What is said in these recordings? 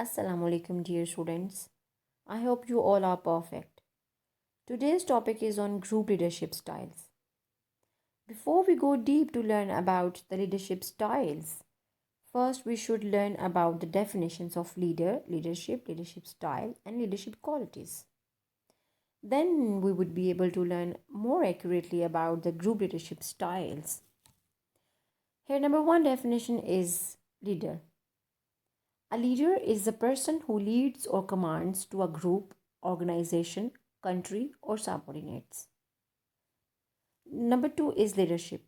Assalamu alaikum, dear students. I hope you all are perfect. Today's topic is on group leadership styles. Before we go deep to learn about the leadership styles, first we should learn about the definitions of leadership style, and leadership qualities. Then we would be able to learn more accurately about the group leadership styles. Here, number one definition is leader. A leader is the person who leads or commands to a group, organization, country, or subordinates. Number two is leadership.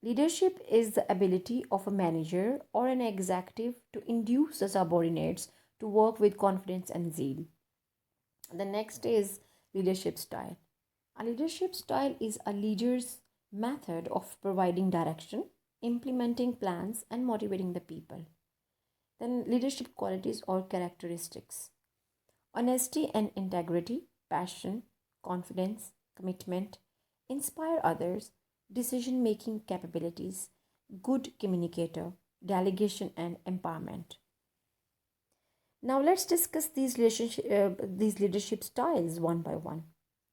Leadership is the ability of a manager or an executive to induce the subordinates to work with confidence and zeal. The next is leadership style. A leadership style is a leader's method of providing direction, implementing plans, and motivating the people. Then, leadership qualities or characteristics: honesty and integrity, passion, confidence, commitment, inspire others, decision making capabilities, good communicator, delegation, and empowerment. Now, let's discuss these leadership styles one by one.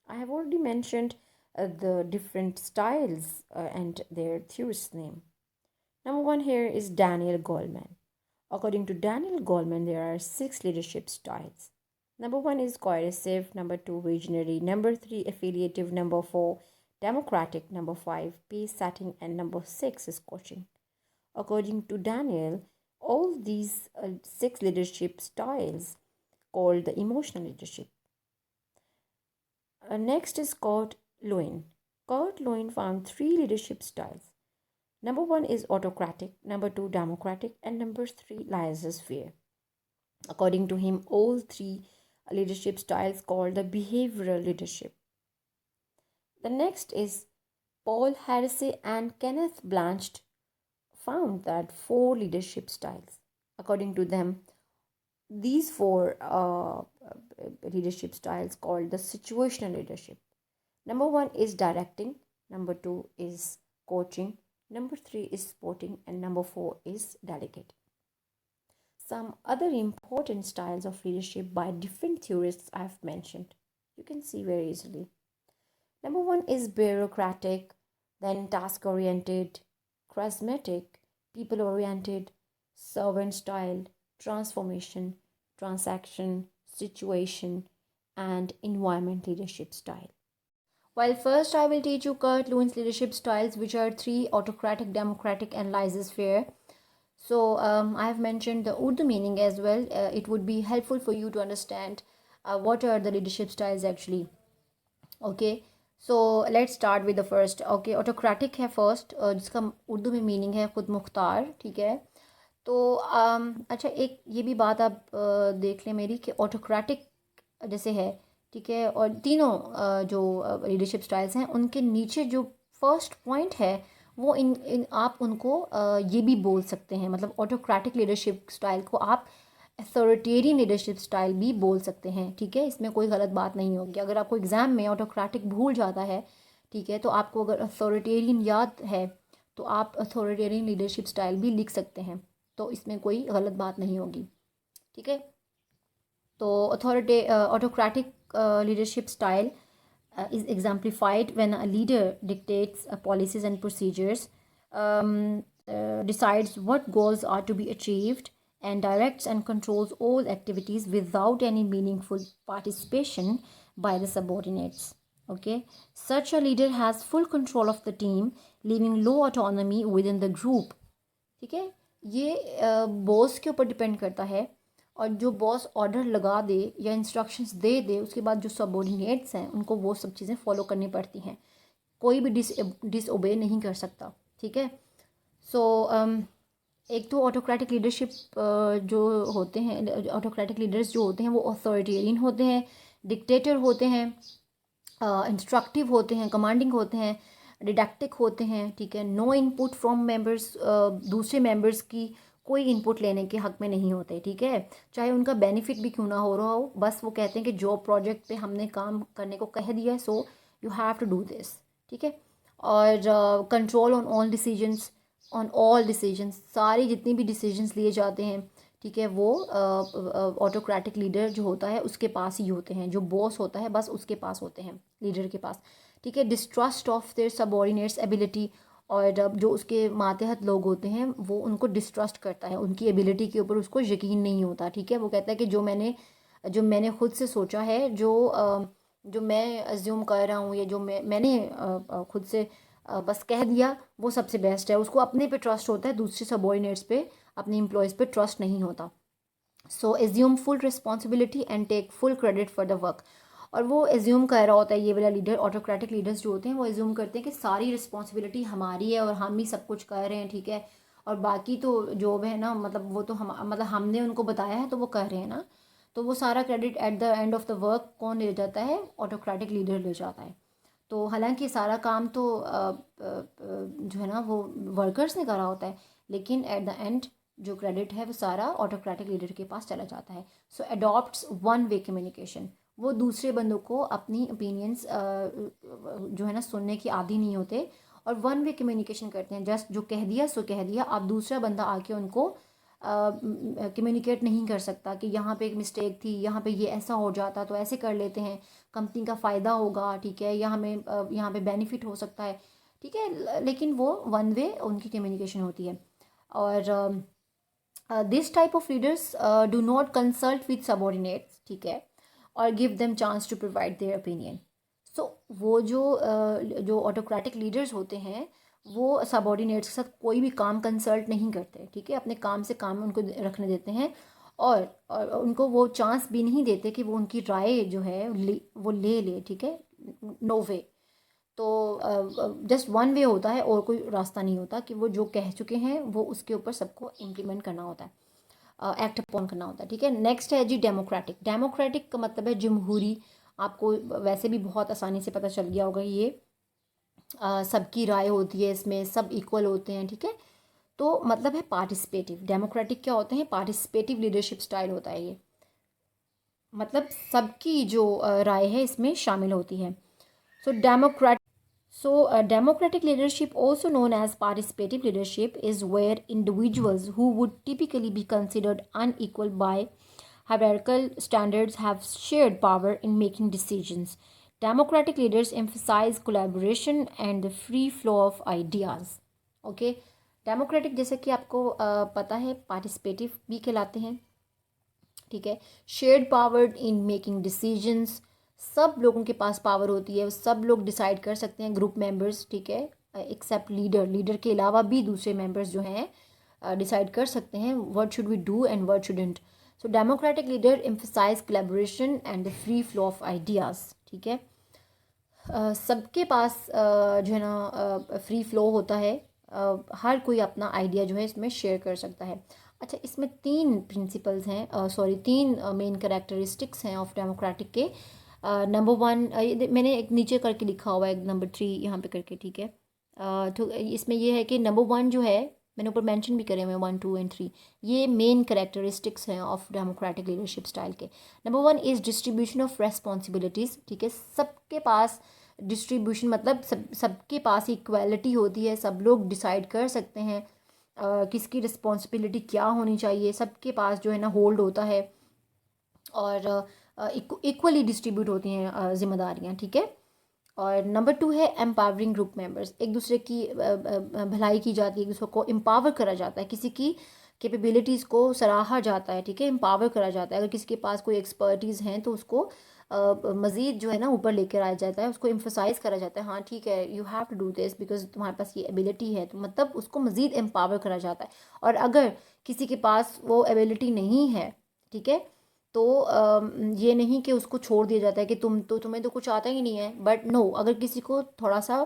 I have already mentioned the different styles and their theorist's name. Number one here is Daniel Goleman. According to Daniel Goleman, there are 6 leadership styles. Number one is coercive, number two, visionary, number three, affiliative, number four, democratic, number five, pace setting, and number six is coaching. According to Daniel, all these 6 leadership styles called the emotional leadership. Next is Kurt Lewin. Kurt Lewin found 3 leadership styles. Number one is autocratic, number two, democratic, and number three, laissez-faire. According to him, all 3 leadership styles called the behavioral leadership. The next is Paul Harrison and Kenneth Blanchard found that 4 leadership styles. According to them, these 4 leadership styles called the situational leadership. Number one is directing, number two is coaching, number three is supporting, and number four is delegate. Some other important styles of leadership by different theorists I have mentioned. You can see very easily. Number one is bureaucratic, then task oriented, charismatic, people oriented, servant style, transformation, transaction, situation, and environment leadership style. While first I will teach you Kurt Lewin's leadership styles, which are 3: autocratic, democratic, and laissez-faire. So I have mentioned the Urdu meaning as well. It would be helpful for you to understand what are the leadership styles actually. Okay, so let's start with the first. Okay, autocratic है first, जिसका उर्दू में meaning है खुद मुख्तार. ठीक है, तो अच्छा, एक ये भी बात आप देख लें मेरी कि ऑटोक्रेटिक जैसे है, ठीक है, और तीनों जो लीडरशिप स्टाइल्स हैं उनके नीचे जो फर्स्ट पॉइंट है वो इन आप उनको ये भी बोल सकते हैं, मतलब ऑटोक्रेटिक लीडरशिप स्टाइल को आप अथॉरिटेरियन लीडरशिप स्टाइल भी बोल सकते हैं. ठीक है, इसमें कोई गलत बात नहीं होगी. अगर आपको एग्ज़ाम में ऑटोक्रेटिक भूल जाता है, ठीक है, तो आपको अगर अथॉरिटेरियन याद है तो आप अथॉरिटेरियन लीडरशिप स्टाइल भी लिख सकते हैं, तो इसमें कोई गलत बात नहीं होगी. ठीक है, तो autocratic leadership style is exemplified when a leader dictates policies and procedures, decides what goals are to be achieved, and directs and controls all activities without any meaningful participation by the subordinates. Okay, such a leader has full control of the team, leaving low autonomy within the group. ठीक है, ये boss के ऊपर depend करता है, और जो boss order लगा दे या इंस्ट्रक्शंस दे दे उसके बाद जो सबॉर्डिनेट्स हैं उनको वो सब चीज़ें फॉलो करनी पड़ती हैं. कोई भी डिसओबे नहीं कर सकता. ठीक है, सो एक तो ऑटोक्रेटिक लीडरशिप जो होते हैं, ऑटोक्रेटिक लीडर्स जो होते हैं वो अथॉरिटेरियन होते हैं, डिक्टेटर होते हैं, इंस्ट्रक्टिव होते हैं, कमांडिंग होते हैं, डिडक्टिक होते हैं. ठीक है, नो इनपुट फ्रॉम मेंबर्स, दूसरे मेंबर्स की कोई इनपुट लेने के हक में नहीं होते. ठीक है, चाहे उनका बेनिफिट भी क्यों ना हो रहा हो, बस वो कहते हैं कि जॉब प्रोजेक्ट पे हमने काम करने को कह दिया है, so you have to do this. ठीक है, और कंट्रोल ऑन ऑल डिसीजंस, सारी जितनी भी डिसीजंस लिए जाते हैं, ठीक है, वो ऑटोक्रेटिक लीडर जो होता है उसके पास ही होते हैं, जो बॉस होता है बस उसके पास होते हैं, लीडर के पास। ठीक है, distrust of their subordinates ability, और जो उसके मातहत लोग होते हैं वो उनको डिस्ट्रस्ट करता है, उनकी एबिलिटी के ऊपर उसको यकीन नहीं होता। ठीक है, वो कहता है कि जो मैंने खुद से सोचा है, जो मैं अज्यूम कर रहा हूँ, या जो मैंने खुद से बस कह दिया वो सबसे बेस्ट है। उसको अपने पे ट्रस्ट होता है, दूसरे सबॉर्डिनेट्स पे, अपने एम्प्लॉयज़ पे ट्रस्ट नहीं होता। So assume full responsibility and take full credit for the work. और वो एज्यूम कर रहा होता है, ये वाला लीडर, ऑटोक्रेटिक लीडर्स जो होते हैं वो एज्यूम करते हैं कि सारी रिस्पॉन्सिबिलिटी हमारी है और हम ही सब कुछ कर रहे हैं। ठीक है, और बाकी तो जॉब है ना, मतलब वो तो हम, मतलब हमने उनको बताया है तो वो कर रहे हैं ना, तो वो सारा credit at the end of the work कौन ले जाता है? ऑटोक्रेटिक लीडर ले जाता है। तो हालांकि सारा काम तो जो है ना वो वर्कर्स ने करा होता है, लेकिन एट द एंड जो क्रेडिट है वो सारा ऑटोक्रेटिक लीडर के पास चला जाता है। सो अडॉप्ट्स वन वे कम्युनिकेशन, वो दूसरे बंदों को अपनी ओपिनियंस जो है ना सुनने की आदी नहीं होते, और वन वे कम्युनिकेशन करते हैं। जस्ट जो कह दिया सो कह दिया, आप दूसरा बंदा आके उनको कम्युनिकेट नहीं कर सकता कि यहाँ पे एक मिस्टेक थी, यहाँ पे ये ऐसा हो जाता तो ऐसे कर लेते हैं, कंपनी का फ़ायदा होगा। ठीक है, या हमें यहाँ पे बेनिफिट हो सकता है। ठीक है, लेकिन वो वन वे उनकी कम्युनिकेशन होती है। और this type of leaders do not consult with subordinates. ठीक है, और give them chance to provide their opinion. So वो जो ऑटोक्रेटिक लीडर्स होते हैं वो सबॉर्डिनेट्स के साथ कोई भी काम कंसल्ट नहीं करते। ठीक है, अपने काम से काम उनको रखने देते हैं, और उनको वो चांस भी नहीं देते कि वो उनकी राय जो है वो ले। ठीक है, नो वे। तो जस्ट वन वे होता है, और कोई रास्ता नहीं होता कि वो जो कह चुके हैं वो उसके ऊपर सबको इम्प्लीमेंट करना होता है, एक्ट अपॉन करना होता है। ठीक है, नेक्स्ट है जी डेमोक्रेटिक। डेमोक्रेटिक का मतलब है जमहूरी। आपको वैसे भी बहुत आसानी से पता चल गया होगा, ये सबकी राय होती है इसमें, सब इक्वल होते हैं। ठीक है, तो मतलब है पार्टिसिपेटिव। डेमोक्रेटिक क्या होते हैं? पार्टिसिपेटिव लीडरशिप स्टाइल होता है ये, मतलब सबकी जो राय है इसमें शामिल होती है। सो democratic leadership, also known as participative leadership, is where individuals who would typically be considered unequal by hierarchical standards have shared power in making decisions. Democratic leaders emphasize collaboration and the free flow of ideas. Okay, democratic जैसे कि आपको पता है participative भी कहलाते हैं। ठीक है, shared power in making decisions, सब लोगों के पास पावर होती है, सब लोग डिसाइड कर सकते हैं, ग्रुप मेंबर्स। ठीक है, एक्सेप्ट लीडर के अलावा भी दूसरे मेंबर्स जो हैं डिसाइड कर सकते हैं what should we do and what shouldn't. So democratic leader emphasise collaboration and the free flow of ideas. ठीक है, सबके पास जो है ना फ्री फ्लो होता है, हर कोई अपना आइडिया जो है इसमें शेयर कर सकता है। अच्छा, इसमें तीन प्रिंसिपल्स हैं, सॉरी तीन मेन कैरेक्टरिस्टिक्स हैं ऑफ डेमोक्रेटिक के। नंबर वन, मैंने एक नीचे करके लिखा हुआ है, नंबर 3 यहाँ पे करके। ठीक है, तो इसमें ये है कि नंबर 1 जो है, मैंने ऊपर मेंशन भी करे हुए 1, 2 एंड 3, ये मेन कैरेक्टरिस्टिक्स हैं ऑफ डेमोक्रेटिक लीडरशिप स्टाइल के। Number 1 is distribution of responsibilities. ठीक है, सबके पास डिस्ट्रीब्यूशन, मतलब सबके पास इक्वालिटी होती है, सब लोग डिसाइड कर सकते हैं किसकी रिस्पॉन्सिबिलिटी क्या होनी चाहिए, सबके पास जो है ना होल्ड होता है, और इक्वली डिस्ट्रीब्यूट होती हैं जिम्मेदारियाँ। ठीक है, और नंबर 2 है एम्पावरिंग ग्रुप मेंबर्स। एक दूसरे की भलाई की जाती है, एक दूसरे को एम्पावर करा जाता है, किसी की कैपेबिलिटीज़ को सराहा जाता है। ठीक है, एम्पावर करा जाता है। अगर किसी के पास कोई एक्सपर्टीज़ हैं तो उसको मज़ीद जो है ना ऊपर लेकर आया जाता है, उसको एम्फोसाइज़ करा जाता है, हाँ ठीक है you have to do this because तुम्हारे पास ये एबिलिटी है, तो मतलब उसको मज़ीद एम्पावर करा जाता है। और अगर किसी के पास वो एबिलिटी नहीं है, ठीक है, तो ये नहीं कि उसको छोड़ दिया जाता है कि तुम्हें तो कुछ आता ही नहीं है। बट नो, अगर किसी को थोड़ा सा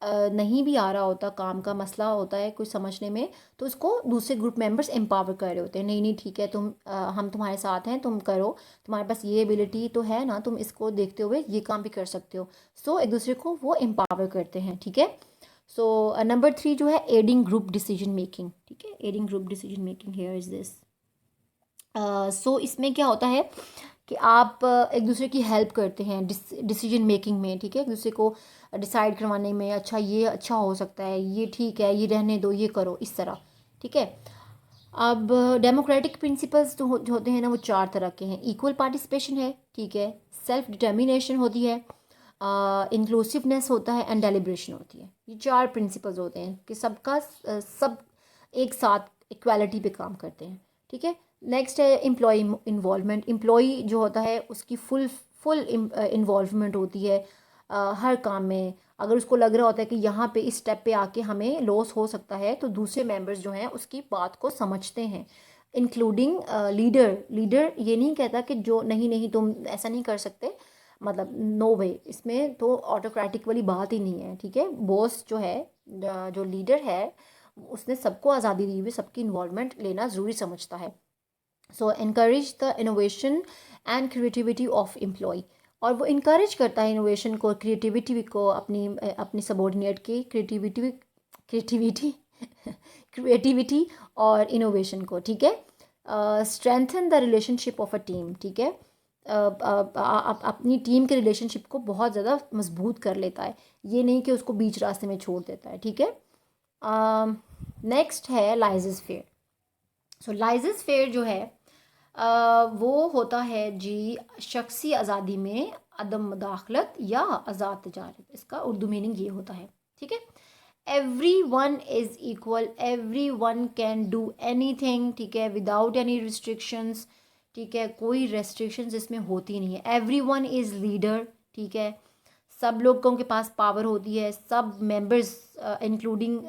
नहीं भी आ रहा होता, काम का मसला होता है कुछ समझने में, तो उसको दूसरे ग्रुप मेंबर्स एम्पावर कर रहे होते हैं, नहीं नहीं ठीक है, हम तुम्हारे साथ हैं, तुम करो, तुम्हारे पास ये एबिलिटी तो है ना, तुम इसको देखते हुए ये काम भी कर सकते हो। सो एक दूसरे को वो एम्पावर करते हैं। ठीक है, सो नंबर 3 जो है एडिंग ग्रुप डिसीजन मेकिंग। ठीक है, adding group decision making here is this. So इसमें क्या होता है कि आप एक दूसरे की हेल्प करते हैं डिसीजन मेकिंग में। ठीक है, एक दूसरे को डिसाइड करवाने में, अच्छा ये अच्छा हो सकता है, ये ठीक है, ये रहने दो, ये करो, इस तरह। ठीक है, अब डेमोक्रेटिक प्रिंसिपल्स जो होते हैं ना, वो 4 तरह के हैं। इक्वल पार्टिसिपेशन है, ठीक है, सेल्फ डिटर्मिनेशन होती है, इंक्लूसिवनेस होता है, एंड डेलिब्रेशन होती है। ये 4 प्रिंसिपल्स होते हैं कि सबका सब एक साथ इक्वालिटी पे काम करते हैं, ठीक है। नेक्स्ट है एम्प्लॉय इन्वॉल्वमेंट। एम्प्लॉय जो होता है उसकी फुल फुल इन्वॉल्वमेंट होती है हर काम में। अगर उसको लग रहा होता है कि यहाँ पे इस स्टेप पे आके हमें लॉस हो सकता है, तो दूसरे मेंबर्स जो हैं उसकी बात को समझते हैं, इंक्लूडिंग लीडर। लीडर ये नहीं कहता कि जो नहीं नहीं तुम ऐसा नहीं कर सकते, मतलब नो वे, इसमें तो ऑटोक्रेटिक वाली बात ही नहीं है, ठीक है। बॉस जो है, जो लीडर है, उसने सबको आज़ादी दी हुई, सबकी इन्वॉल्वमेंट लेना ज़रूरी समझता है। So encourage the innovation and creativity of employ. और वो इनकरेज करता है इनोवेशन को, क्रिएटिविटी को, अपनी अपनी सबॉर्डिनेट की क्रिएटिविटी क्रिएटिविटी क्रिएटिविटी और इनोवेशन को, ठीक है। Strengthen the relationship of a team, ठीक है। अपनी टीम के रिलेशनशिप को बहुत ज़्यादा मजबूत कर लेता है, ये नहीं कि उसको बीच रास्ते में छोड़ देता है, ठीक है। नेक्स्ट है लाइजेस फेयर। सो लाइजेस फेयर जो है वो होता है जी शख्सी आज़ादी में अदम मुदाखलत या आज़ाद तजारत। इसका उर्दू मीनिंग ये होता है, ठीक है। Every one is equal, every one can do any thing, ठीक है, विदाउट एनी रिस्ट्रिक्शंस, ठीक है, कोई रेस्ट्रिक्शंस इसमें होती नहीं है। एवरी वन इज़ लीडर, ठीक है, सब लोगों के पास पावर होती है, सब मेंबर्स इंक्लूडिंग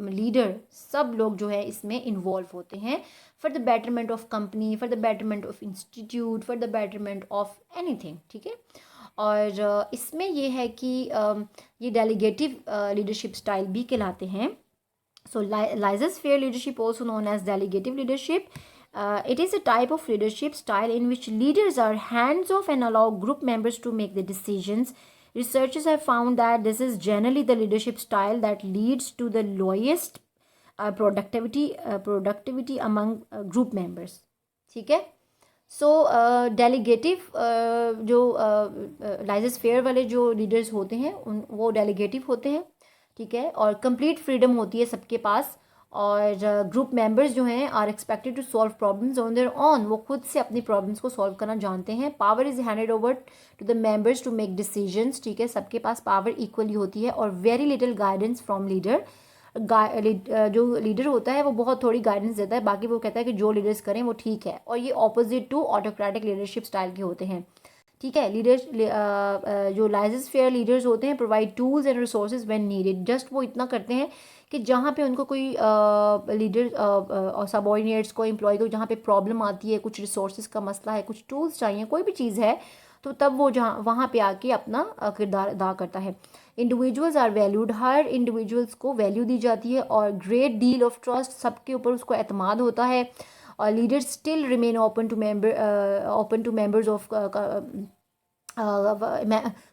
लीडर, सब लोग जो है इसमें इन्वॉल्व होते हैं for the betterment of company, for the betterment of institute, for the betterment of anything, ठीक है। और इसमें ये है कि ये डेलीगेटिव लीडरशिप स्टाइल भी कहलाते हैं। So, laissez-faire leadership, also known as delegative leadership, it is a type of leadership style in which leaders are hands-off and allow group members to make the decisions. Researchers have found that this is generally the leadership style that leads to the lowest productivity among group members. ठीक है। सो डेलीगेटिव जो लाइजेस fair वाले जो leaders होते हैं उन वो डेलीगेटिव होते हैं, ठीक है, और कंप्लीट फ्रीडम होती है सबके पास। और ग्रुप मेंबर्स जो हैं are expected to solve problems on their own, वो खुद से अपनी प्रॉब्लम्स को सॉल्व करना जानते हैं। Power is handed over to the members to make decisions, ठीक है, सबके पास पावर इक्वली होती है। और very little guidance from leader. जो लीडर होता है वो बहुत थोड़ी गाइडेंस देता है, बाकी वो कहता है कि जो लीडर्स करें वो ठीक है। और ये opposite to autocratic leadership style के होते हैं, ठीक है। लीडर्स जो लाइजेस फेयर लीडर्स होते हैं provide tools and resources when needed. Just वो इतना करते हैं कि जहाँ पे उनको कोई लीडर और सबॉर्डिनेट्स को, एम्प्लॉय को जहाँ पे प्रॉब्लम आती है, कुछ रिसोर्सेज का मसला है, कुछ टूल्स चाहिए, कोई भी चीज़ है, तो तब वो जहाँ वहाँ पे आके अपना किरदार अदा करता है। इंडिविजुअल्स आर वैल्यूड, हर इंडिविजुअल्स को वैल्यू दी जाती है। और ग्रेट डील ऑफ ट्रस्ट, सबके ऊपर उसको एतमाद होता है। और leaders still remain open to members of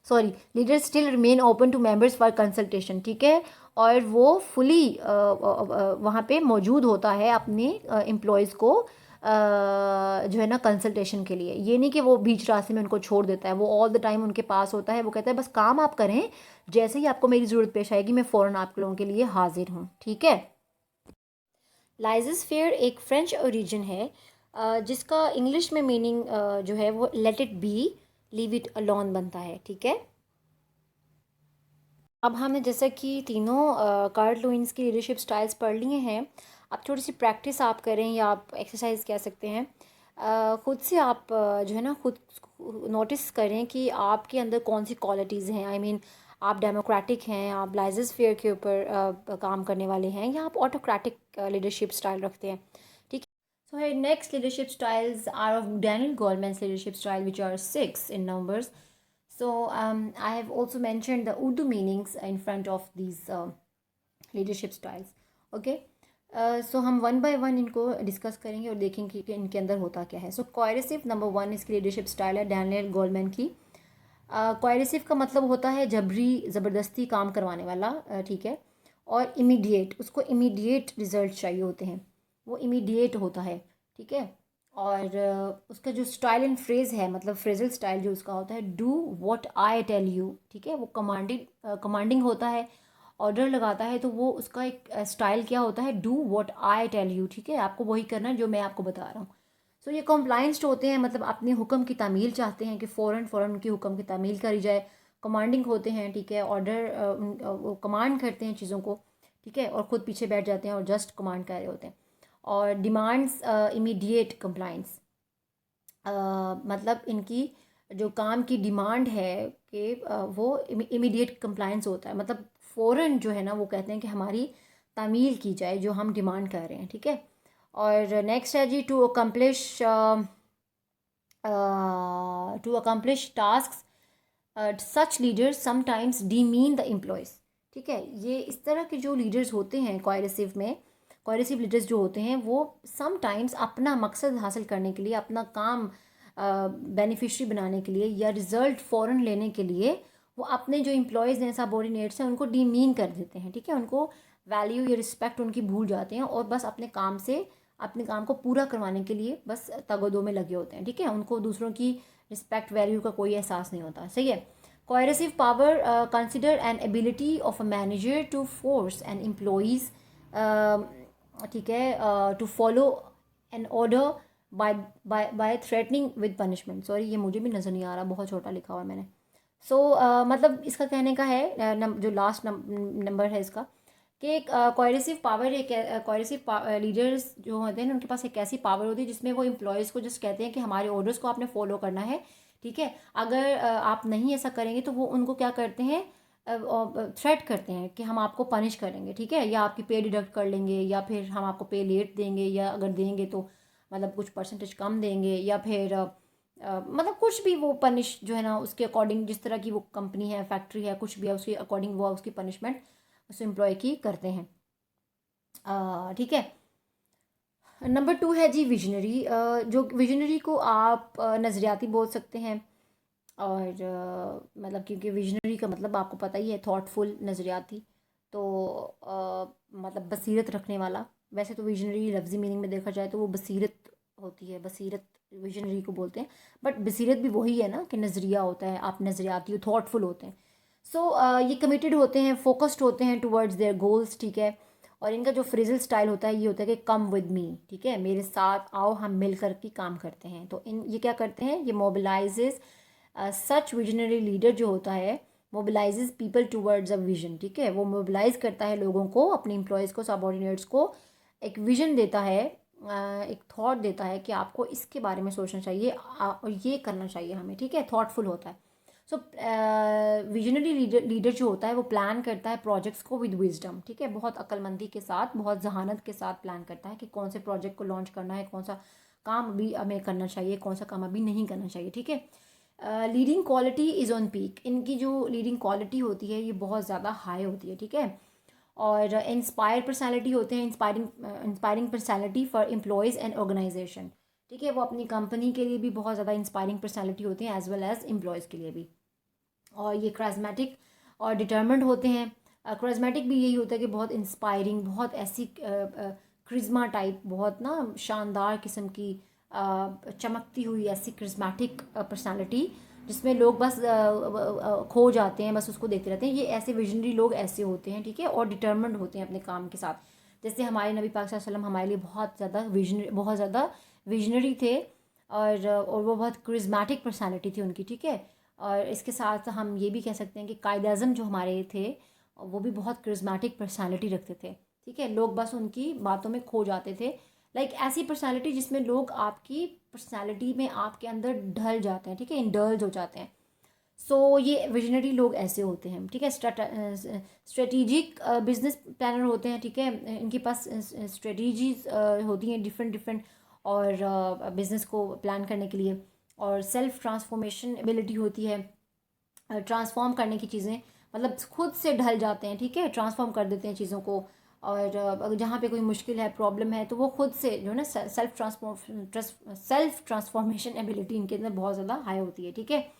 sorry leaders still remain open to members for consultation, ठीक है। और वो फुली वहाँ पे मौजूद होता है अपने एम्प्लॉयज़ को जो है ना कंसल्टेशन के लिए। ये नहीं कि वो बीच रास्ते में उनको छोड़ देता है, वो ऑल द टाइम उनके पास होता है। वो कहता है बस काम आप करें, जैसे ही आपको मेरी ज़रूरत पेश आएगी मैं फ़ौरन आप लोगों के लिए हाजिर हूँ, ठीक है। लाइजेस फेयर एक फ्रेंच ओरिजिन है जिसका इंग्लिश में मीनिंग जो है वो let it be, leave it alone बनता है, ठीक है। अब हमने जैसा कि तीनों कार्ल लुईस की लीडरशिप स्टाइल्स पढ़ लिए हैं, अब थोड़ी सी प्रैक्टिस आप करें या आप एक्सरसाइज कह सकते हैं। खुद से आप जो है ना खुद नोटिस करें कि आपके अंदर कौन सी क्वालिटीज़ हैं। आई मीन आप डेमोक्रेटिक हैं, आप लाइजेस फेयर के ऊपर काम करने वाले हैं, या आप ऑटोक्रेटिक लीडरशिप स्टाइल रखते हैं, ठीक है। सो है next leadership styles are of Daniel Goleman leadership style which are 6 in numbers. So I have also mentioned the Urdu meanings in front of these leadership styles. Okay. So हम one by one इनको discuss करेंगे और देखेंगे कि इनके अंदर होता क्या है। सो कोएरेसिव नंबर 1 इसकी लीडरशिप स्टाइल है डैनियल गोलमैन की। कोएरेसिव का मतलब होता है जबरी ज़बरदस्ती काम करवाने वाला, ठीक है। और इमीडिएट, उसको इमीडिएट रिजल्ट चाहिए होते हैं, वो इमीडिएट होता है, ठीक है। और उसका जो स्टाइल एंड फ्रेज़ है, मतलब फ्रेजल स्टाइल जो उसका होता है, do what I tell you, ठीक है, वो कमांडिंग होता है। ऑर्डर लगाता है तो वो उसका एक स्टाइल क्या होता है, do what I tell you, ठीक है, आपको वही करना है जो मैं आपको बता रहा हूँ। सो ये कॉम्प्लाइंस्ड होते हैं, मतलब अपने हुक्म की तामील चाहते हैं कि फ़ौरन फ़ौरन उनकी हुक्म की तामील करी जाए। कमांडिंग होते हैं, ठीक है, ऑर्डर वो कमांड करते हैं चीज़ों को, ठीक है, और ख़ुद पीछे बैठ जाते हैं और जस्ट कमांड कर रहे होते हैं। और डिमांड्स इमीडिएट कंप्लाइंस, मतलब इनकी जो काम की डिमांड है कि वो इमीडिएट कंप्लाइंस होता है, मतलब फ़ौरन जो है ना वो कहते हैं कि हमारी तामील की जाए जो हम डिमांड कर रहे हैं, ठीक है। और नेक्स्ट है जी, to accomplish task such leaders sometimes demean the employees, ठीक है। ये इस तरह के जो लीडर्स होते हैं कोएरेसिव लीडर्स जो होते हैं वो समटाइम्स अपना मकसद हासिल करने के लिए, अपना काम बेनिफिशरी बनाने के लिए या रिज़ल्ट फ़ौरन लेने के लिए वो अपने जो एम्प्लॉयज़ हैं, सबऑर्डिनेट्स हैं, उनको डीमीन कर देते हैं, ठीक है, उनको वैल्यू या रिस्पेक्ट उनकी भूल जाते हैं और बस अपने काम को पूरा करवाने के लिए बस तगदो में लगे होते हैं, ठीक है, उनको दूसरों की रिस्पेक्ट वैल्यू का कोई एहसास नहीं होता, सही है। Coercive power consider an ability of a manager to force an employees, ठीक है, to follow an order by threatening with punishment. Sorry, ये मुझे भी नज़र नहीं आ रहा, बहुत छोटा लिखा हुआ है मैंने। मतलब इसका कहने का है, जो लास्ट नंबर है इसका, कि एक कोएरेसिव पावर, एक कोएरेसिव लीडर्स जो होते हैं उनके पास एक ऐसी पावर होती है जिसमें वो एम्प्लॉयज़ को जस्ट कहते हैं कि हमारे ऑर्डर्स को आपने फॉलो करना है, ठीक है, अगर आप नहीं ऐसा करेंगे तो वो उनको क्या करते हैं, थ्रेट करते हैं कि हम आपको पनिश करेंगे, ठीक है, या आपकी पे डिडक्ट कर लेंगे, या फिर हम आपको पे लेट देंगे, या अगर देंगे तो मतलब कुछ परसेंटेज कम देंगे, या फिर मतलब कुछ भी वो पनिश जो है ना उसके अकॉर्डिंग, जिस तरह की वो कंपनी है, फैक्ट्री है, कुछ भी है, उसके अकॉर्डिंग वो उसकी पनिशमेंट उस एम्प्लॉय की करते हैं, ठीक है। नंबर 2 है जी विजनरी, जो विजनरी को आप नज़रियाती बोल सकते हैं, और मतलब क्योंकि विजनरी का मतलब आपको पता ही है, थॉटफुल, नज़रियाती, तो मतलब बसीरत रखने वाला। वैसे तो विजनरी लफ्ज़ी मीनिंग में देखा जाए तो वो बसीरत होती है, बसीरत विजनरी को बोलते हैं, बट बसीरत भी वही है ना कि नज़रिया होता है, आप नज़रियाती हो, थॉटफुल होते हैं। ये कमिटेड होते हैं, फोकस्ड होते हैं टुवर्ड्स देयर गोल्स, ठीक है। और इनका जो फ्रेजल स्टाइल होता है ये होता है कि कम विद मी, ठीक है, मेरे साथ आओ, हम मिल कर के काम करते हैं। तो ये क्या करते हैं, ये मोबिलाइजेज, सच विजनरी लीडर जो होता है mobilises people towards a vision, ठीक है, वो मोबिलाइज करता है लोगों को, अपने एम्प्लॉयज़ को, सबऑर्डिनेट्स को एक विजन देता है, एक थॉट देता है कि आपको इसके बारे में सोचना चाहिए और ये करना चाहिए हमें, ठीक है, थॉटफुल होता है। विजनरी लीडर जो होता है वो प्लान करता है प्रोजेक्ट्स को विद विजडम, ठीक है, बहुत अक्लमंदी के साथ, बहुत जहानत के साथ प्लान करता है कि कौन से प्रोजेक्ट को लॉन्च करना है, कौन सा काम अभी हमें करना चाहिए, कौन सा काम अभी नहीं करना चाहिए, ठीक है। Leading quality is on peak, इनकी जो लीडिंग क्वालिटी होती है ये बहुत ज़्यादा हाई होती है, ठीक है। और इंस्पायर पर्सनैलिटी होते हैं, inspiring personality for employees and organisation, ठीक है, वो अपनी कंपनी के लिए भी बहुत ज़्यादा इंस्पायरिंग पर्सनैलिटी होती हैं, एज वेल एज एम्प्लॉयज़ के लिए भी। और ये क्राइस्मेटिक और डिटर्मेंट होते हैं। क्राइस्मेटिक भी यही होता है कि बहुत इंस्पायरिंग, बहुत ऐसी क्रिज्मा टाइप, बहुत ना शानदार किस्म की चमकती हुई ऐसी क्रिज्मेटिक पर्सनालिटी जिसमें लोग बस खो जाते हैं, बस उसको देखते रहते हैं, ये ऐसे विजनरी लोग ऐसे होते हैं, ठीक है। और डिटर्मेंट होते हैं अपने काम के साथ, जैसे हमारे नबी पाक सल्लल्लाहु अलैहि वसल्लम हमारे लिए बहुत ज़्यादा विजनरी थे, और वो बहुत क्रिज्मेटिक पर्सनालिटी थी उनकी, ठीक है। और इसके साथ हम ये भी कह सकते हैं कि कायद अज़म जो हमारे थे वो भी बहुत क्रिज्मेटिक पर्सनालिटी रखते थे, ठीक है, लोग बस उनकी बातों में खो जाते थे, ऐसी पर्सनालिटी जिसमें लोग आपकी पर्सनालिटी में आपके अंदर ढल जाते हैं, ठीक है, इंडल्ज हो जाते हैं। ये विजनरी लोग ऐसे होते हैं, ठीक है। स्ट्रेटेजिक बिजनेस प्लानर होते हैं, ठीक है, इनके पास स्ट्रेटजीज होती हैं डिफरेंट डिफरेंट, और बिज़नेस को प्लान करने के लिए। और सेल्फ ट्रांसफॉर्मेशन एबिलिटी होती है, ट्रांसफॉर्म करने की चीज़ें, मतलब खुद से ढल जाते हैं, ठीक है, ट्रांसफॉर्म कर देते हैं चीज़ों को। और अगर जहाँ पे कोई मुश्किल है, प्रॉब्लम है, तो वो खुद से जो है ना सेल्फ ट्रांसफॉर्मेशन एबिलिटी इनके अंदर बहुत ज़्यादा हाई होती है, ठीक है।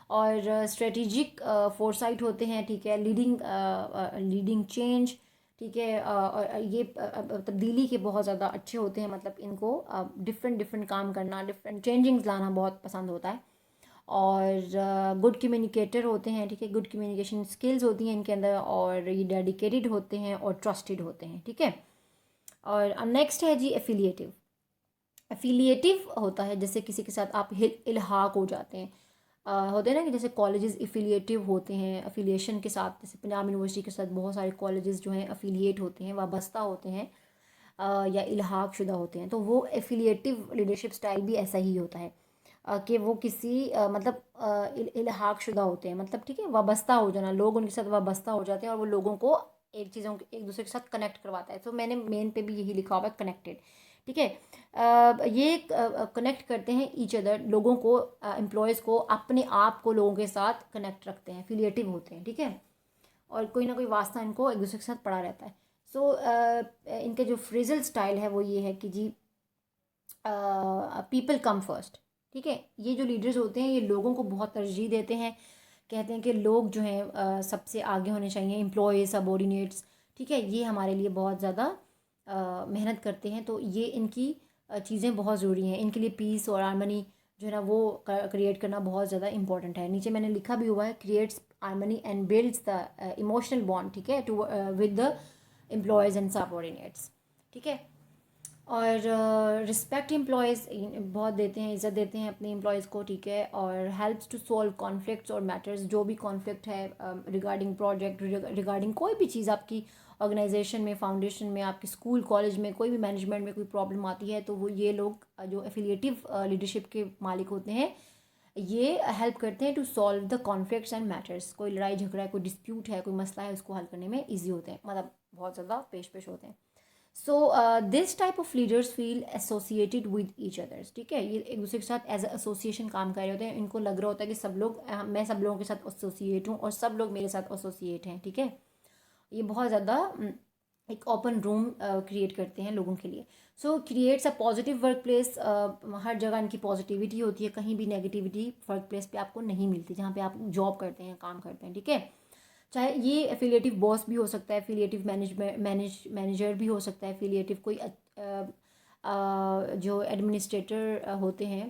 और स्ट्रेटेजिक फोरसाइट होते हैं, ठीक है, लीडिंग चेंज, ठीक है, और ये तब्दीली के बहुत ज़्यादा अच्छे होते हैं, मतलब इनको डिफरेंट डिफरेंट काम करना, डिफरेंट चेंजिंग्स लाना बहुत पसंद होता है। और गुड कम्युनिकेटर होते हैं, ठीक है, गुड कम्युनिकेशन स्किल्स होती हैं इनके अंदर, और ये डेडिकेटेड होते हैं और ट्रस्टेड होते हैं, ठीक है। और अब नेक्स्ट है जी एफिलिएटिव। एफिलिएटिव होता है जैसे किसी के साथ आप इल्हाक हो जाते हैं, होते हैं ना कि जैसे कॉलेजेस एफिलिएटिव होते हैं अफिलिएशन के साथ, जैसे पंजाब यूनिवर्सिटी के साथ बहुत सारे कॉलेजेस जो हैं अफिलिएट होते हैं, वाबस्ता होते हैं, या इल्हाक शुदा होते हैं। तो वो एफिलिएटिव लीडरशिप स्टाइल भी ऐसा ही होता है कि वो किसी मतलब इल्हाक शुदा होते हैं, मतलब ठीक है, वाबस्ता हो जाना, लोग उनके साथ वाबस्ता हो जाते हैं और वो लोगों को एक दूसरे के साथ कनेक्ट करवाता है। तो मैंने मेन पे भी यही लिखा हुआ है कनेक्टेड, ठीक है। ये कनेक्ट करते हैं ईच अदर, लोगों को, एम्प्लॉयज़ को, अपने आप को लोगों के साथ कनेक्ट रखते हैं, एफिलिएटिव होते हैं, ठीक है। और कोई ना कोई वास्ता इनको एक दूसरे के साथ पड़ा रहता है। सो इनके जो फ्रेजल स्टाइल है वो ये है कि जी पीपल कम फर्स्ट, ठीक है। ये जो लीडर्स होते हैं ये लोगों को बहुत तरजीह देते हैं, कहते हैं कि लोग जो हैं सबसे आगे होने चाहिए, एम्प्लॉय सबॉर्डिनेट्स, ठीक है, ये हमारे लिए बहुत ज़्यादा मेहनत करते हैं। तो ये इनकी चीज़ें बहुत ज़रूरी हैं, इनके लिए पीस और हारमनी जो है ना वो क्रिएट करना बहुत ज़्यादा इंपॉर्टेंट है। नीचे मैंने लिखा भी हुआ है, creates harmony and builds the emotional bond, ठीक है, to with the employees and subordinates, ठीक है। और रिस्पेक्ट एम्प्लॉयज़ बहुत देते हैं, इज़्ज़त देते हैं अपने एम्प्लॉयज़ को, ठीक है। और हेल्प्स टू सॉल्व कॉन्फ्लिक्ट्स और मैटर्स, जो भी कॉन्फ्लिक्ट है रिगार्डिंग प्रोजेक्ट, रिगार्डिंग कोई भी चीज़ आपकी ऑर्गेनाइजेशन में, फाउंडेशन में, आपके स्कूल कॉलेज में, कोई भी मैनेजमेंट में कोई प्रॉब्लम आती है तो वो ये लोग जो एफिलिएटिव लीडरशिप के मालिक होते हैं ये हेल्प करते हैं to solve the conflicts and matters. कोई लड़ाई झगड़ा है, कोई डिस्प्यूट है, कोई मसला है, उसको हल करने में ईजी होते हैं, मतलब बहुत ज़्यादा पेश होते हैं। So this type of leaders feel associated with each others, ठीक है, ये एक दूसरे के साथ एज एसोसिएशन काम कर रहे होते हैं, इनको लग रहा होता है कि सब लोग मैं सब लोगों के साथ एसोसिएट हूँ और सब लोग मेरे साथ एसोसिएट हैं, ठीक है। ये बहुत ज़्यादा एक ओपन रूम क्रिएट करते हैं लोगों के लिए। So creates a positive work place, हर जगह इनकी पॉजिटिविटी होती है, कहीं भी नेगेटिविटी वर्क प्लेस पे आपको नहीं मिलती जहाँ पे आप जॉब करते हैं, काम करते हैं, ठीक है। चाहे ये एफिलिएटिव बॉस भी हो सकता है, एफिलिएटिव मैनेजर भी हो सकता है, एफिलिएटिव कोई जो एडमिनिस्ट्रेटर होते हैं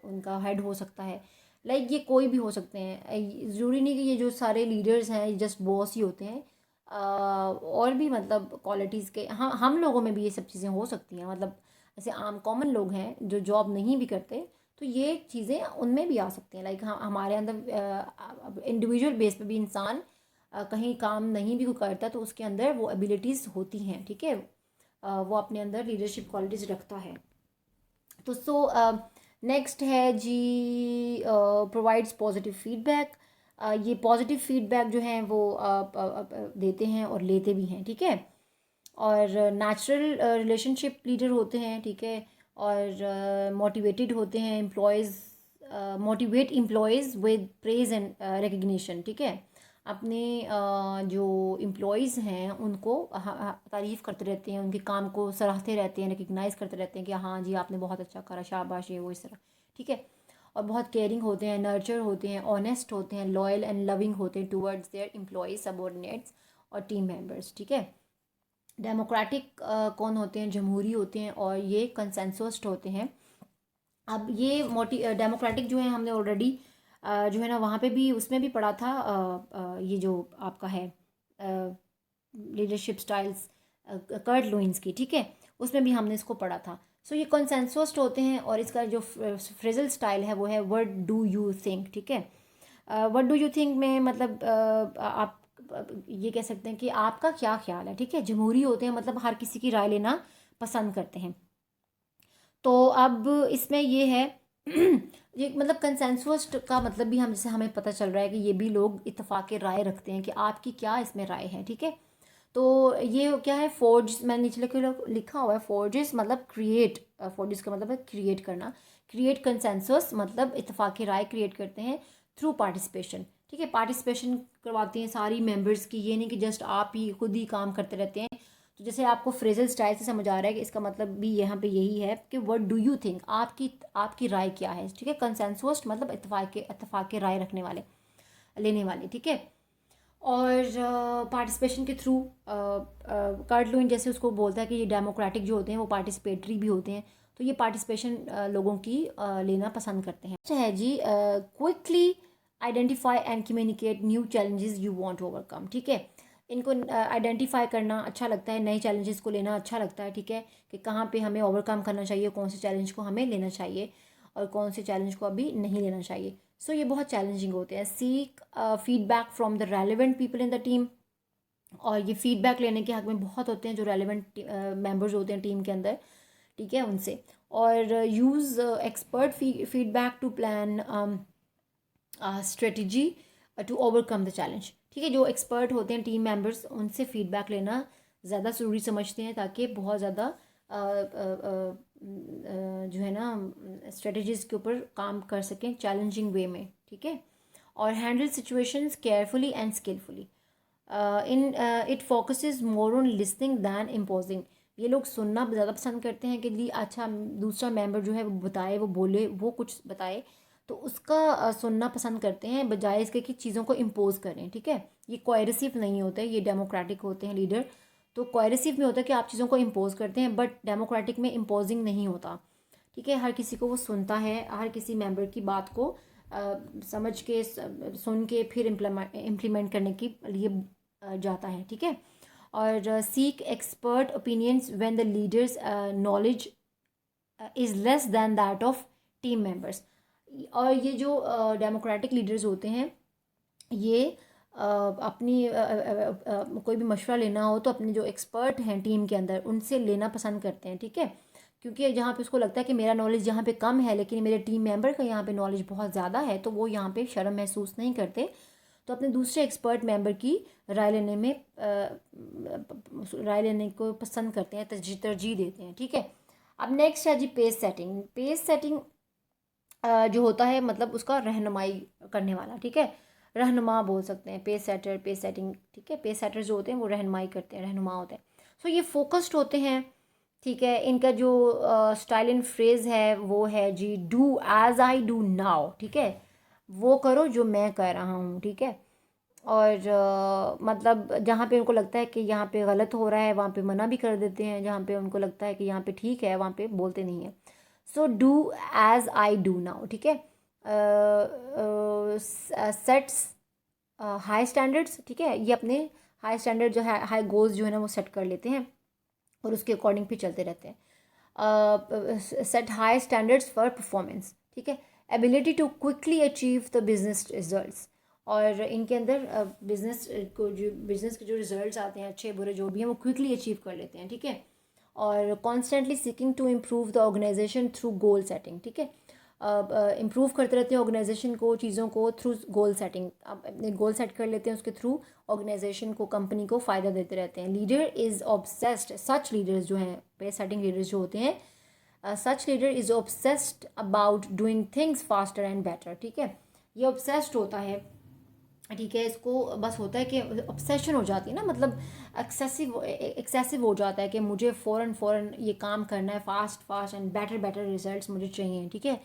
उनका हेड हो सकता है, लाइक ये कोई भी हो सकते हैं, ज़रूरी नहीं कि ये जो सारे लीडर्स हैं जस्ट बॉस ही होते हैं। और भी मतलब क्वालिटीज़ के हम लोगों में भी ये सब चीज़ें हो सकती हैं, मतलब ऐसे आम कॉमन लोग हैं जो जॉब नहीं भी करते तो ये चीज़ें उनमें भी आ सकती हैं, लाइक हमारे अंदर इंडिविजुअल बेस पे भी इंसान कहीं काम नहीं भी कोई करता तो उसके अंदर वो एबिलिटीज़ होती हैं, ठीक है, वो अपने अंदर लीडरशिप क्वालिटीज़ रखता है। तो नेक्स्ट है जी प्रोवाइड्स पॉजिटिव फीडबैक। ये पॉजिटिव फीडबैक जो है वो देते हैं और लेते भी हैं, ठीक है। और नेचुरल रिलेशनशिप लीडर होते हैं, ठीक है। और मोटिवेटेड होते हैं employees, motivate employees with praise and recognition, ठीक है। अपने जो एम्प्लॉयज़ हैं उनको तारीफ़ करते रहते हैं, उनके काम को सराहते रहते हैं, रिकग्नाइज़ करते रहते हैं कि हाँ जी आपने बहुत अच्छा करा, शाबाश, ये वो इस तरह, ठीक है। और बहुत केयरिंग होते हैं, नर्चर होते हैं, ऑनेस्ट होते हैं, लॉयल एंड लविंग होते हैं टूवर्ड्स देयर एम्प्लॉयज़, सबॉर्डिनेट्स और टीम मेंबर्स, ठीक है। डेमोक्रेटिक कौन होते हैं, जमहूरी होते हैं, और ये कंसेंसस्ट होते हैं। अब ये डेमोक्रेटिक जो है हमने ऑलरेडी जो है ना वहाँ पे भी उसमें भी पढ़ा था, ये जो आपका है लीडरशिप स्टाइल्स कर्ट लुइंस की, ठीक है, उसमें भी हमने इसको पढ़ा था। सो ये कंसेंसस्ट होते हैं और इसका जो फ्रेजल स्टाइल है वो है व्हाट डू यू थिंक, ठीक है। व्हाट डू यू थिंक में मतलब आप ये कह सकते हैं कि आपका क्या ख्याल है, ठीक है। जमहूरी होते हैं मतलब हर किसी की राय लेना पसंद करते हैं। तो अब इसमें ये है ये मतलब कंसेंसस का मतलब भी हम जैसे हमें पता चल रहा है कि ये भी लोग इत्तेफाक राय रखते हैं कि आपकी क्या इसमें राय है, ठीक है। तो ये क्या है, फोर्ज मैंने नीचे लिखा हुआ है, फोर्जेस मतलब क्रिएट, फोर्जेस का मतलब है क्रिएट करना, क्रिएट कंसेंसस मतलब इत्तेफाक राय क्रिएट करते हैं थ्रू पार्टिसिपेशन, ठीक है। पार्टिसिपेशन करवाते हैं सारी मेंबर्स की, ये नहीं कि जस्ट आप ही खुद ही काम करते रहते हैं। तो जैसे आपको फ्रेजल स्टाइल से समझ आ रहा है कि इसका मतलब भी यहाँ पे यही है कि व्हाट डू यू थिंक, आपकी राय क्या है, ठीक है। कंसेंसस मतलब इत्तेफाक के राय रखने वाले, लेने वाले, ठीक है। और पार्टिसिपेशन के थ्रू कार्ड लुइन जैसे उसको बोलता है कि ये डेमोक्रेटिक जो होते हैं वो पार्टिसिपेटरी भी होते हैं, तो ये पार्टिसिपेशन लोगों की लेना पसंद करते हैं। अच्छा है जी, quickly identify and communicate new challenges you want to overcome. ठीक है, इनको आइडेंटिफाई करना अच्छा लगता है, नए चैलेंजेस को लेना अच्छा लगता है। ठीक है, कि कहाँ पे हमें ओवरकम करना चाहिए, कौन से चैलेंज को हमें लेना चाहिए और कौन से चैलेंज को अभी नहीं लेना चाहिए। सो ये बहुत चैलेंजिंग होते हैं। Seek feedback from the relevant people in the team, और ये फीडबैक लेने के हक में बहुत होते हैं जो रेलिवेंट मेंबर्स होते हैं टीम के अंदर। ठीक है, उनसे। और use expert feedback to plan strategy to overcome the challenge. ठीक है, जो एक्सपर्ट होते हैं टीम मेंबर्स, उनसे फीडबैक लेना ज़्यादा ज़रूरी समझते हैं, ताकि बहुत ज़्यादा जो है ना स्ट्रेटजीज़ के ऊपर काम कर सकें चैलेंजिंग वे में। ठीक है, और handle situations carefully and skilfully. In it focuses more on listening than imposing. ये लोग सुनना ज़्यादा पसंद करते हैं कि जी अच्छा दूसरा मेंबर जो है वो बताए, वो बोले, वो कुछ बताए, तो उसका सुनना पसंद करते हैं बजाय इसके कि चीज़ों को इम्पोज करें। ठीक है, ये कोएरसिव नहीं होते, ये डेमोक्रेटिक होते हैं लीडर। तो कोएरसिव में होता है कि आप चीज़ों को इम्पोज करते हैं, बट डेमोक्रेटिक में इम्पोजिंग नहीं होता। ठीक है, हर किसी को वो सुनता है, हर किसी मेंबर की बात को समझ के सुन के फिर इम्प्लीमेंट करने के लिए जाता है। ठीक है, और seek expert opinions when the leaders knowledge is less than that of team members. और ये जो डेमोक्रेटिक लीडर्स होते हैं, ये अपनी कोई भी मशवरा लेना हो तो अपने जो एक्सपर्ट हैं टीम के अंदर उनसे लेना पसंद करते हैं। ठीक है, क्योंकि जहाँ पे उसको लगता है कि मेरा नॉलेज यहाँ पे कम है लेकिन मेरे टीम मेंबर का यहाँ पे नॉलेज बहुत ज़्यादा है, तो वो यहाँ पे शर्म महसूस नहीं करते, तो अपने दूसरे एक्सपर्ट मेंबर की राय लेने में राय लेने को पसंद करते हैं, तरजीह देते हैं। ठीक है, अब नेक्स्ट है जी पेस सेटिंग। पेस सेटिंग जो होता है मतलब उसका रहनुमाई करने वाला। ठीक है, रहनुमा बोल सकते हैं, पेस सेटर, पेस सेटिंग। ठीक है, पेस सेटर जो होते हैं वो रहनुमाई करते हैं, रहनुमा होते हैं। सो ये फोकस्ड होते हैं। ठीक है, इनका जो स्टाइल एंड फ्रेज है वो है जी do as I do now. ठीक है, वो करो जो मैं कर रहा हूँ। ठीक है, और मतलब जहाँ पे उनको लगता है कि यहाँ पे गलत हो रहा है वहाँ पे मना भी कर देते हैं, जहाँ पे उनको लगता है कि यहाँ पे ठीक है वहाँ पे बोलते नहीं हैं। So do as I do now. ठीक है, सेट्स हाई स्टैंडर्ड्स। ठीक है, ये अपने हाई स्टैंडर्ड जो है, हाई गोल्स जो है ना वो सेट कर लेते हैं और उसके अकॉर्डिंग भी चलते रहते हैं। Set high standards for performance. ठीक है, ability to quickly achieve the business results. और इनके अंदर बिजनेस के जो रिजल्ट्स आते हैं, अच्छे बुरे जो भी हैं, वो क्विकली अचीव कर लेते हैं। ठीक है, और constantly seeking to improve the organisation through goal setting. ठीक है, इम्प्रूव करते रहते हैं ऑर्गेनाइजेशन को, चीज़ों को थ्रू गोल सेटिंग। अब अपने गोल सेट कर लेते हैं, उसके थ्रू ऑर्गेनाइजेशन को, कंपनी को फ़ायदा देते रहते हैं। Leader is obsessed, such leaders जो हैं, पेस सेटिंग लीडर्स जो होते हैं, such leader is obsessed about doing things faster and better. ठीक है, ये ऑब्सेस्ड होता है। ठीक है, इसको बस होता है कि ऑब्सेशन हो जाती है ना, मतलब एक्सेसिव हो जाता है कि मुझे फ़ौरन ये काम करना है, फास्ट एंड बेटर रिजल्ट्स मुझे चाहिए। ठीक है,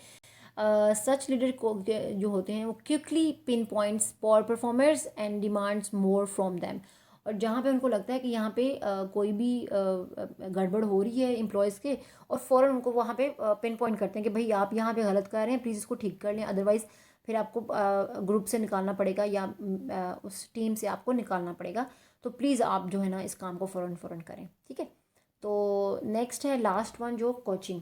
सच लीडर को जो होते हैं वो quickly pin points for performers and demands more from them. और जहाँ पे उनको लगता है कि यहाँ पे कोई भी गड़बड़ हो रही है एम्प्लॉयज़ के, और फ़ौरन उनको वहाँ पे पिन पॉइंट करते हैं कि भाई आप यहाँ पे गलत कर रहे हैं, प्लीज़ इसको ठीक कर लें, अदरवाइज़ फिर आपको ग्रुप से निकालना पड़ेगा या उस टीम से आपको निकालना पड़ेगा। तो प्लीज़ आप जो है ना इस काम को फ़ौरन करें। ठीक है, तो नेक्स्ट है लास्ट वन जो कोचिंग।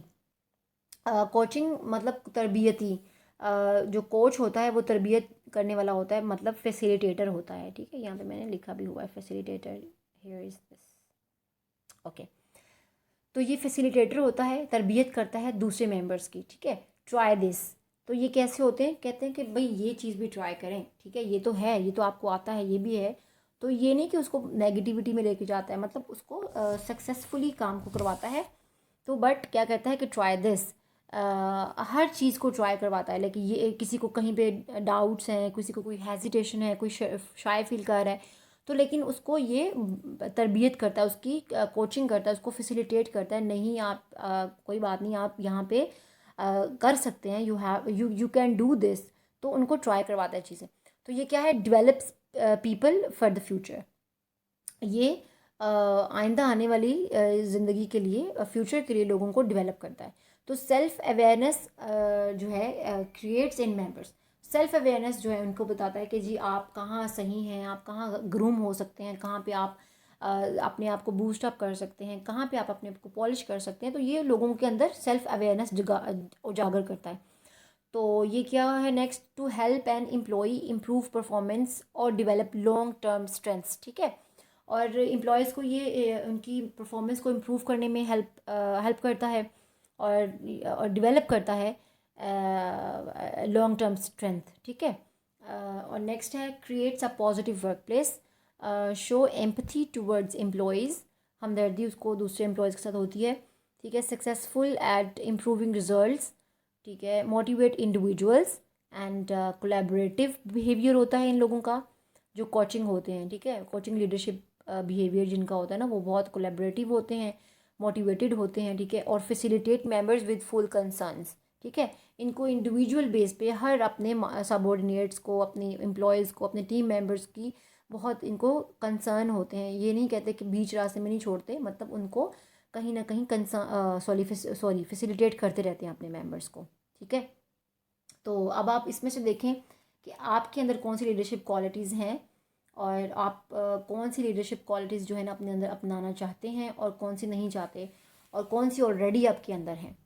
कोचिंग मतलब तरबियती, जो कोच होता है वो तरबियत करने वाला होता है, मतलब फैसिलिटेटर होता है। ठीक है, यहाँ पे मैंने लिखा भी हुआ है facilitator, here is this. Okay, तो ये फैसिलिटेटर होता है, तरबियत करता है दूसरे मेंबर्स की। ठीक है, ट्राई दिस। तो ये कैसे होते हैं, कहते हैं कि भाई ये चीज़ भी ट्राई करें। ठीक है, ये तो है, ये तो आपको आता है, ये भी है। तो ये नहीं कि उसको नेगेटिविटी में लेके जाता है, मतलब उसको सक्सेसफुली काम को करवाता है। तो बट क्या कहता है कि ट्राई दिस, हर चीज़ को ट्राई करवाता है। लेकिन ये किसी को कहीं पे डाउट्स हैं, किसी को कोई हेजिटेशन है, कोई शाय फील कर रहा है, तो लेकिन उसको ये तरबियत करता है, उसकी कोचिंग करता है, उसको फैसिलिटेट करता है। नहीं आप कोई बात नहीं, आप यहाँ पे कर सकते हैं, यू कैन डू दिस। तो उनको ट्राई करवाता है चीज़ें। तो ये क्या है, develops people for the future. ये आइंदा आने वाली ज़िंदगी के लिए, फ्यूचर के लिए लोगों को डेवलप करता है। तो सेल्फ अवेयरनेस जो है क्रिएट्स इन मेंबर्स। सेल्फ अवेयरनेस जो है उनको बताता है कि जी आप कहाँ सही हैं, आप कहाँ ग्रूम हो सकते हैं, कहाँ पे आप अपने आप को बूस्ट अप कर सकते हैं, कहाँ पे आप अपने आप को पॉलिश कर सकते हैं। तो ये लोगों के अंदर सेल्फ अवेयरनेस उजागर करता है। तो ये क्या है next, to help an employee improve performance और डेवलप लॉन्ग टर्म स्ट्रेंथ्स, ठीक है। और एम्प्लॉयज़ को ये उनकी परफॉर्मेंस को इम्प्रूव करने में हेल्प करता है और डेवलप करता है लॉन्ग टर्म स्ट्रेंथ, ठीक है। और नेक्स्ट है creates a positive work place, show empathy towards employees, हमदर्दी उसको दूसरे एम्प्लॉयज़ के साथ होती है, ठीक है। सक्सेसफुल एट इम्प्रूविंग रिजल्ट्स, ठीक है। Motivate individuals and collaborative behaviour होता है इन लोगों का जो कोचिंग होते हैं, ठीक है। कोचिंग लीडरशिप बिहेवियर जिनका होता है ना वो बहुत कोलैबोरेटिव होते हैं, मोटिवेटेड होते हैं, ठीक है। और facilitate members with full concerns, ठीक है। इनको इंडिविजुअल बेस पे हर अपने सबॉर्डिनेट्स को, अपने एम्प्लॉयज़ को, अपने टीम मेंबर्स की बहुत इनको कंसर्न होते हैं। ये नहीं कहते कि बीच रास्ते में नहीं छोड़ते, मतलब उनको कहीं ना कहीं सॉरी फैसिलिटेट करते रहते हैं अपने मेंबर्स को, ठीक है। तो अब आप इसमें से देखें कि आपके अंदर कौन सी लीडरशिप क्वालिटीज़ हैं और आप कौन सी लीडरशिप क्वालिटीज़ जो है ना अपने अंदर अपनाना चाहते हैं और कौन सी नहीं चाहते, और कौन सी ऑलरेडी आपके अंदर हैं।